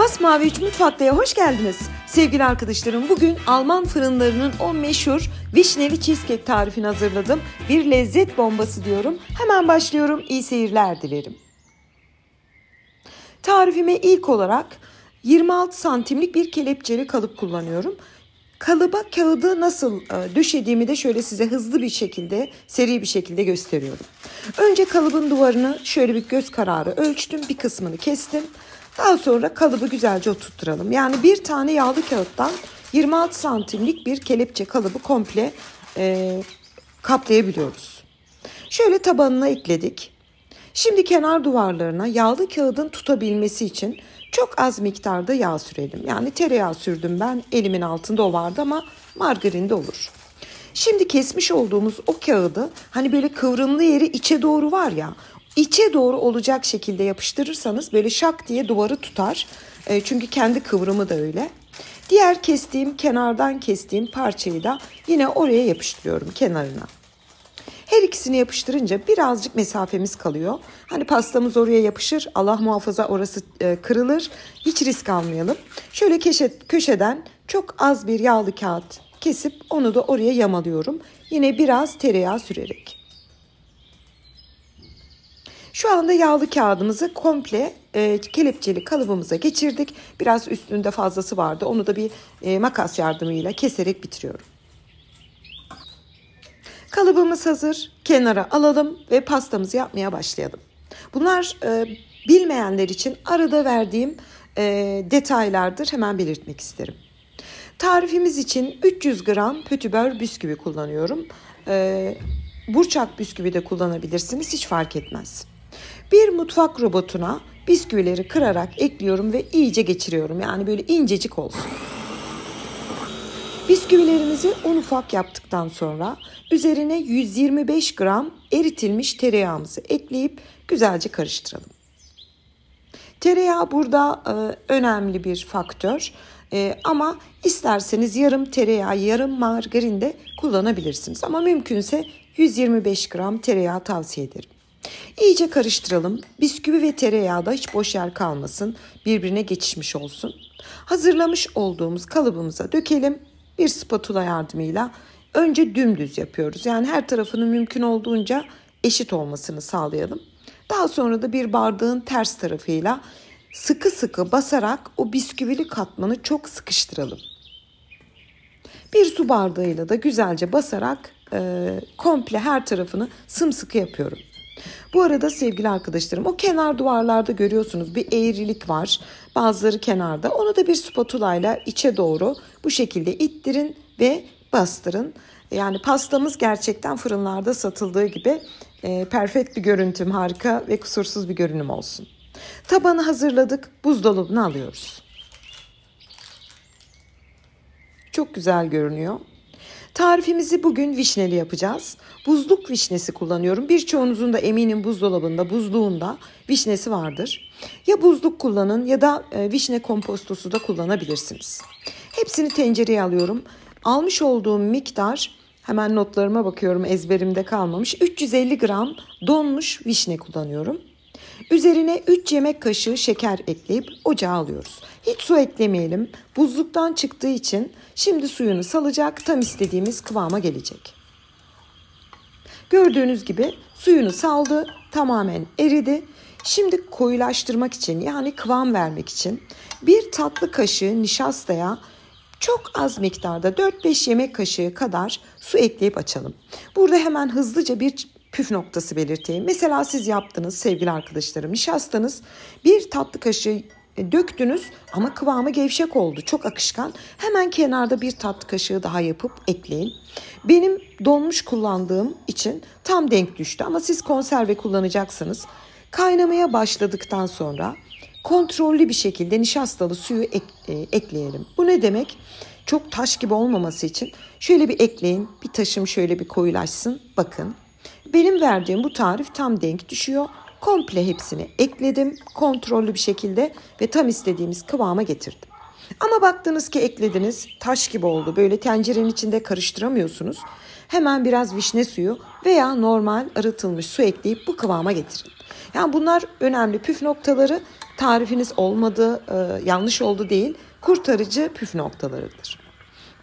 Masmavi 3 Mutfakta'ya hoş geldiniz. Sevgili arkadaşlarım, bugün Alman fırınlarının o meşhur vişneli cheesecake tarifini hazırladım. Bir lezzet bombası diyorum. Hemen başlıyorum. İyi seyirler dilerim. Tarifime ilk olarak 26 santimlik bir kelepçeli kalıp kullanıyorum. Kalıba kağıdı nasıl döşediğimi de şöyle size hızlı bir şekilde, seri bir şekilde gösteriyorum. Önce kalıbın duvarını şöyle bir göz kararı ölçtüm. Bir kısmını kestim. Daha sonra kalıbı güzelce oturtturalım. Yani bir tane yağlı kağıttan 26 santimlik bir kelepçe kalıbı komple kaplayabiliyoruz. Şöyle tabanına ekledik. Şimdi kenar duvarlarına yağlı kağıdın tutabilmesi için çok az miktarda yağ sürelim. Yani tereyağı sürdüm ben. Elimin altında o vardı ama margarin de olur. Şimdi kesmiş olduğumuz o kağıdı hani böyle kıvrımlı yeri içe doğru var ya, içe doğru olacak şekilde yapıştırırsanız böyle şak diye duvarı tutar. Çünkü kendi kıvrımı da öyle. Diğer kenardan kestiğim parçayı da yine oraya yapıştırıyorum, kenarına. Her ikisini yapıştırınca birazcık mesafemiz kalıyor. Hani pastamız oraya yapışır, Allah muhafaza orası kırılır. Hiç risk almayalım. Şöyle köşeden çok az bir yağlı kağıt kesip onu da oraya yamalıyorum. Yine biraz tereyağı sürerek. Şu anda yağlı kağıdımızı komple kelepçeli kalıbımıza geçirdik. Biraz üstünde fazlası vardı. Onu da bir makas yardımıyla keserek bitiriyorum. Kalıbımız hazır. Kenara alalım ve pastamızı yapmaya başlayalım. Bunlar bilmeyenler için arada verdiğim detaylardır. Hemen belirtmek isterim. Tarifimiz için 300 gram pötibör bisküvi kullanıyorum. Burçak bisküvi de kullanabilirsiniz. Hiç fark etmez. Bir mutfak robotuna bisküvileri kırarak ekliyorum ve iyice geçiriyorum. Yani böyle incecik olsun. Bisküvilerimizi un ufak yaptıktan sonra üzerine 125 gram eritilmiş tereyağımızı ekleyip güzelce karıştıralım. Tereyağı burada önemli bir faktör. Ama isterseniz yarım tereyağı, yarım margarin de kullanabilirsiniz. Ama mümkünse 125 gram tereyağı tavsiye ederim. İyice karıştıralım. Bisküvi ve tereyağı da hiç boş yer kalmasın. Birbirine geçişmiş olsun. Hazırlamış olduğumuz kalıbımıza dökelim. Bir spatula yardımıyla önce dümdüz yapıyoruz. Yani her tarafının mümkün olduğunca eşit olmasını sağlayalım. Daha sonra da bir bardağın ters tarafıyla sıkı sıkı basarak o bisküvili katmanı çok sıkıştıralım. Bir su bardağıyla da güzelce basarak komple her tarafını sımsıkı yapıyorum. Bu arada sevgili arkadaşlarım, o kenar duvarlarda görüyorsunuz bir eğrilik var. Bazıları kenarda. Onu da bir spatula ile içe doğru bu şekilde ittirin ve bastırın. Yani pastamız gerçekten fırınlarda satıldığı gibi perfect bir görüntüm, harika ve kusursuz bir görünüm olsun. Tabanı hazırladık. Buzdolabına alıyoruz. Çok güzel görünüyor. Tarifimizi bugün vişneli yapacağız. Buzluk vişnesi kullanıyorum. Birçoğunuzun da eminim buzdolabında, buzluğunda vişnesi vardır. Ya buzluk kullanın ya da vişne kompostosu da kullanabilirsiniz. Hepsini tencereye alıyorum. Almış olduğum miktar, hemen notlarıma bakıyorum, ezberimde kalmamış. 350 gram donmuş vişne kullanıyorum. Üzerine 3 yemek kaşığı şeker ekleyip ocağa alıyoruz. Hiç su eklemeyelim. Buzluktan çıktığı için şimdi suyunu salacak, tam istediğimiz kıvama gelecek. Gördüğünüz gibi suyunu saldı, tamamen eridi. Şimdi koyulaştırmak için, yani kıvam vermek için bir tatlı kaşığı nişastaya çok az miktarda 4-5 yemek kaşığı kadar su ekleyip açalım. Burada hemen hızlıca bir püf noktası belirteyim. Mesela siz yaptınız sevgili arkadaşlarım, nişastanız bir tatlı kaşığı döktünüz ama kıvamı gevşek oldu, çok akışkan. Hemen kenarda bir tatlı kaşığı daha yapıp ekleyin. Benim donmuş kullandığım için tam denk düştü ama siz konserve kullanacaksanız kaynamaya başladıktan sonra kontrollü bir şekilde nişastalı suyu ekleyelim. Bu ne demek? Çok taş gibi olmaması için şöyle bir ekleyin. Bir taşım şöyle bir koyulaşsın. Bakın. Benim verdiğim bu tarif tam denk düşüyor. Komple hepsini ekledim kontrollü bir şekilde ve tam istediğimiz kıvama getirdim. Ama baktınız ki eklediniz, taş gibi oldu. Böyle tencerenin içinde karıştıramıyorsunuz. Hemen biraz vişne suyu veya normal arıtılmış su ekleyip bu kıvama getirin. Yani bunlar önemli püf noktaları. Tarifiniz olmadı, yanlış oldu değil, kurtarıcı püf noktalarıdır.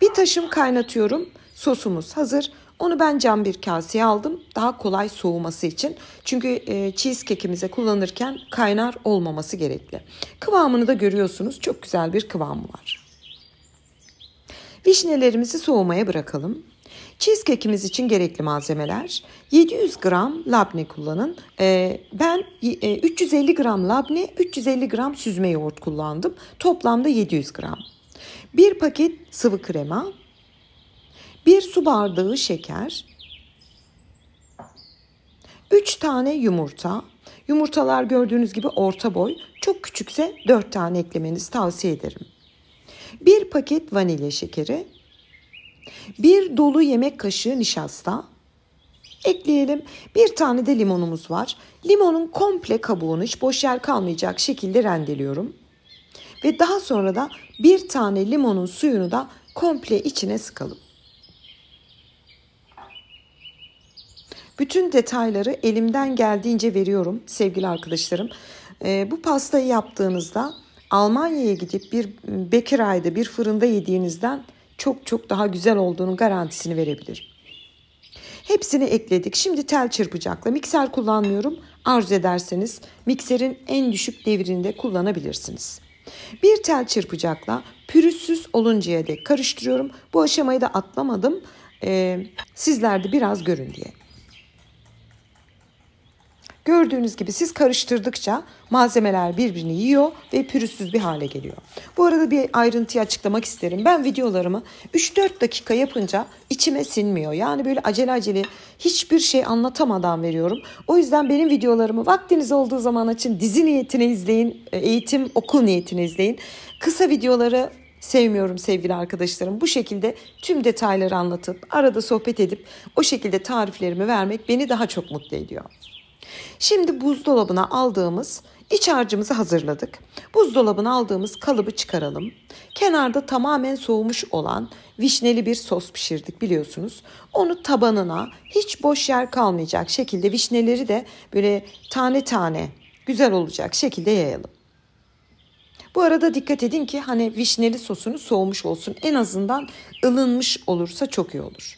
Bir taşım kaynatıyorum. Sosumuz hazır. Onu ben cam bir kaseye aldım. Daha kolay soğuması için. Çünkü cheesecake'imize kullanırken kaynar olmaması gerekli. Kıvamını da görüyorsunuz. Çok güzel bir kıvamı var. Vişnelerimizi soğumaya bırakalım. Cheesecake'imiz için gerekli malzemeler: 700 gram labne kullanın. Ben 350 gram labne, 350 gram süzme yoğurt kullandım. Toplamda 700 gram. 1 paket sıvı krema, 1 su bardağı şeker, 3 tane yumurta. Yumurtalar gördüğünüz gibi orta boy. Çok küçükse 4 tane eklemenizi tavsiye ederim. 1 paket vanilya şekeri, 1 dolu yemek kaşığı nişasta ekleyelim. 1 tane de limonumuz var. Limonun komple kabuğunu, hiç boş yer kalmayacak şekilde rendeliyorum. Ve daha sonra da 1 tane limonun suyunu da komple içine sıkalım. Bütün detayları elimden geldiğince veriyorum sevgili arkadaşlarım. Bu pastayı yaptığınızda Almanya'ya gidip bir bakery'de, bir fırında yediğinizden çok daha güzel olduğunun garantisini verebilirim. Hepsini ekledik. Şimdi tel çırpacakla, mikser kullanmıyorum. Arzu ederseniz mikserin en düşük devrinde kullanabilirsiniz. Bir tel çırpacakla pürüzsüz oluncaya dek karıştırıyorum. Bu aşamayı da atlamadım. Sizler de biraz görün diye. Gördüğünüz gibi siz karıştırdıkça malzemeler birbirini yiyor ve pürüzsüz bir hale geliyor. Bu arada bir ayrıntıyı açıklamak isterim. Ben videolarımı 3-4 dakika yapınca içime sinmiyor. Yani böyle acele hiçbir şey anlatamadan veriyorum. O yüzden benim videolarımı vaktiniz olduğu zaman açın, dizi niyetine izleyin, eğitim, okul niyetine izleyin. Kısa videoları sevmiyorum sevgili arkadaşlarım. Bu şekilde tüm detayları anlatıp arada sohbet edip o şekilde tariflerimi vermek beni daha çok mutlu ediyor. Şimdi buzdolabına aldığımız iç harcımızı hazırladık. Buzdolabına aldığımız kalıbı çıkaralım. Kenarda tamamen soğumuş olan vişneli bir sos pişirdik biliyorsunuz. Onu tabanına hiç boş yer kalmayacak şekilde vişneleri de böyle tane tane güzel olacak şekilde yayalım. Bu arada dikkat edin ki hani vişneli sosunuz soğumuş olsun. En azından ılınmış olursa çok iyi olur.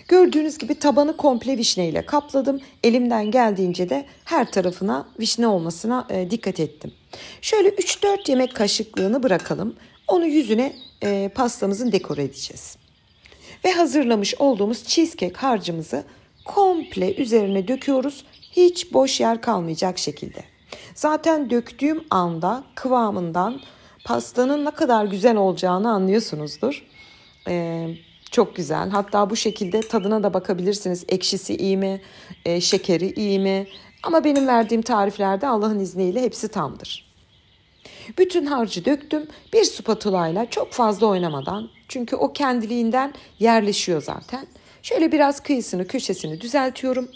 Gördüğünüz gibi tabanı komple vişneyle kapladım. Elimden geldiğince de her tarafına vişne olmasına dikkat ettim. Şöyle 3-4 yemek kaşıklığını bırakalım. Onu yüzüne pastamızın dekore edeceğiz. Ve hazırlamış olduğumuz cheesecake harcımızı komple üzerine döküyoruz. Hiç boş yer kalmayacak şekilde. Zaten döktüğüm anda kıvamından pastanın ne kadar güzel olacağını anlıyorsunuzdur. Çok güzel. Hatta bu şekilde tadına da bakabilirsiniz. Ekşisi iyi mi? Şekeri iyi mi? Ama benim verdiğim tariflerde Allah'ın izniyle hepsi tamdır. Bütün harcı döktüm. Bir spatulayla çok fazla oynamadan. Çünkü o kendiliğinden yerleşiyor zaten. Şöyle biraz kıyısını, köşesini düzeltiyorum.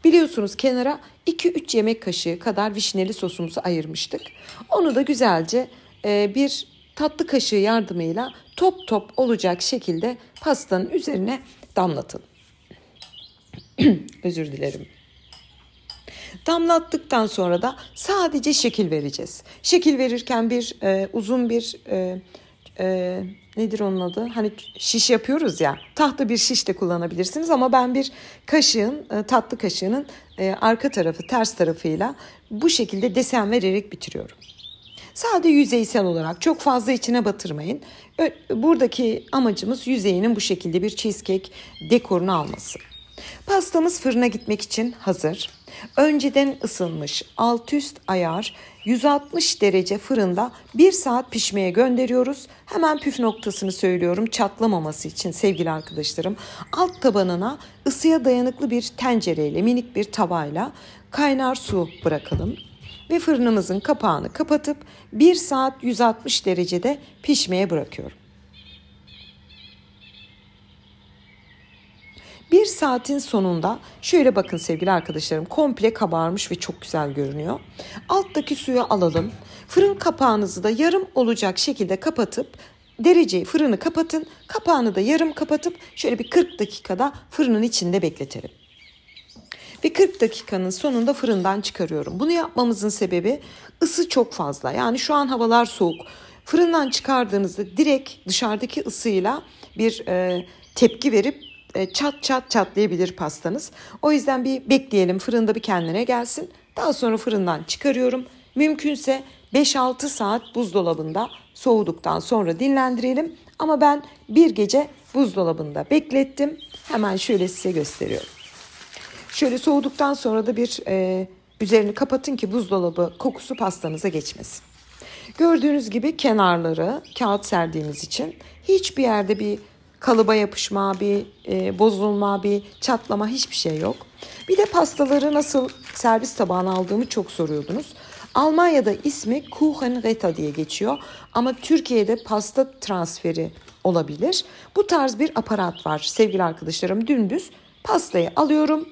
Biliyorsunuz kenara 2-3 yemek kaşığı kadar vişneli sosumuzu ayırmıştık. Onu da güzelce bir tatlı kaşığı yardımıyla top top olacak şekilde pastanın üzerine damlatalım. Özür dilerim. Damlattıktan sonra da sadece şekil vereceğiz. Şekil verirken uzun bir nedir onun adı? Hani şiş yapıyoruz ya. Tahta bir şiş de kullanabilirsiniz ama ben bir kaşığın, tatlı kaşığının arka tarafı, ters tarafıyla bu şekilde desen vererek bitiriyorum. Sadece yüzeysel olarak çok fazla içine batırmayın. Buradaki amacımız yüzeyinin bu şekilde bir cheesecake dekorunu alması. Pastamız fırına gitmek için hazır. Önceden ısınmış alt üst ayar 160 derece fırında 1 saat pişmeye gönderiyoruz. Hemen püf noktasını söylüyorum çatlamaması için sevgili arkadaşlarım. Alt tabanına ısıya dayanıklı bir tencereyle, minik bir tavayla kaynar su bırakalım. Ve fırınımızın kapağını kapatıp 1 saat 160 derecede pişmeye bırakıyorum. 1 saatin sonunda şöyle bakın sevgili arkadaşlarım, komple kabarmış ve çok güzel görünüyor. Alttaki suyu alalım. Fırın kapağınızı da yarım olacak şekilde kapatıp dereceyi, fırını kapatın. Kapağını da yarım kapatıp şöyle bir 40 dakikada fırının içinde bekletelim. Ve 40 dakikanın sonunda fırından çıkarıyorum. Bunu yapmamızın sebebi ısı çok fazla. Yani şu an havalar soğuk. Fırından çıkardığınızda direkt dışarıdaki ısıyla bir tepki verip çat çat çatlayabilir pastanız. O yüzden bir bekleyelim, fırında bir kendine gelsin. Daha sonra fırından çıkarıyorum. Mümkünse 5-6 saat buzdolabında soğuduktan sonra dinlendirelim. Ama ben bir gece buzdolabında beklettim. Hemen şöyle size gösteriyorum. Şöyle soğuduktan sonra da bir üzerini kapatın ki buzdolabı kokusu pastanıza geçmesin. Gördüğünüz gibi kenarları kağıt serdiğimiz için hiçbir yerde bir kalıba yapışma, bir bozulma, bir çatlama, hiçbir şey yok. Bir de pastaları nasıl servis tabağına aldığımı çok soruyordunuz. Almanya'da ismi Kuchenretta diye geçiyor ama Türkiye'de pasta transferi olabilir. Bu tarz bir aparat var sevgili arkadaşlarım. Dümdüz pastayı alıyorum,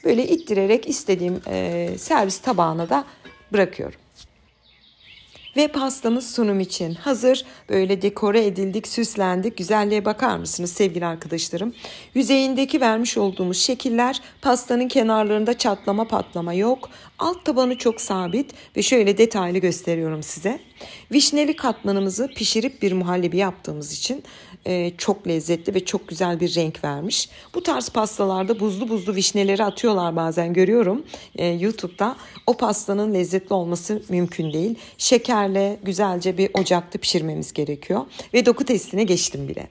böyle ittirerek istediğim servis tabağına da bırakıyorum. Ve pastamız sunum için hazır. Böyle dekore edildik, süslendik. Güzelliğe bakar mısınız sevgili arkadaşlarım? Yüzeyindeki vermiş olduğumuz şekiller, pastanın kenarlarında çatlama patlama yok. Alt tabanı çok sabit ve şöyle detaylı gösteriyorum size. Vişneli katmanımızı pişirip bir muhallebi yaptığımız için çok lezzetli ve çok güzel bir renk vermiş. Bu tarz pastalarda buzlu buzlu vişneleri atıyorlar, bazen görüyorum YouTube'da. O pastanın lezzetli olması mümkün değil. Şekerle güzelce bir ocakta pişirmemiz gerekiyor. Ve doku testine geçtim bile.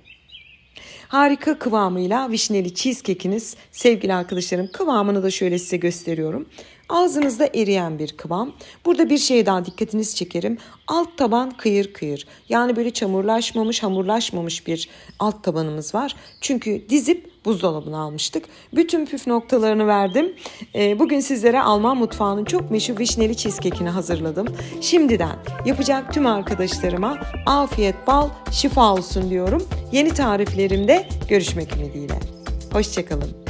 Harika kıvamıyla vişneli cheesecake'iniz sevgili arkadaşlarım. Kıvamını da şöyle size gösteriyorum. Ağzınızda eriyen bir kıvam. Burada bir şeye daha dikkatinizi çekerim. Alt taban kıyır kıyır. Yani böyle çamurlaşmamış, hamurlaşmamış bir alt tabanımız var. Çünkü dizip buzdolabına almıştık. Bütün püf noktalarını verdim. Bugün sizlere Alman mutfağının çok meşhur vişneli cheesecake'ini hazırladım. Şimdiden yapacak tüm arkadaşlarıma afiyet, bal, şifa olsun diyorum. Yeni tariflerimde görüşmek ümidiyle. Hoşçakalın.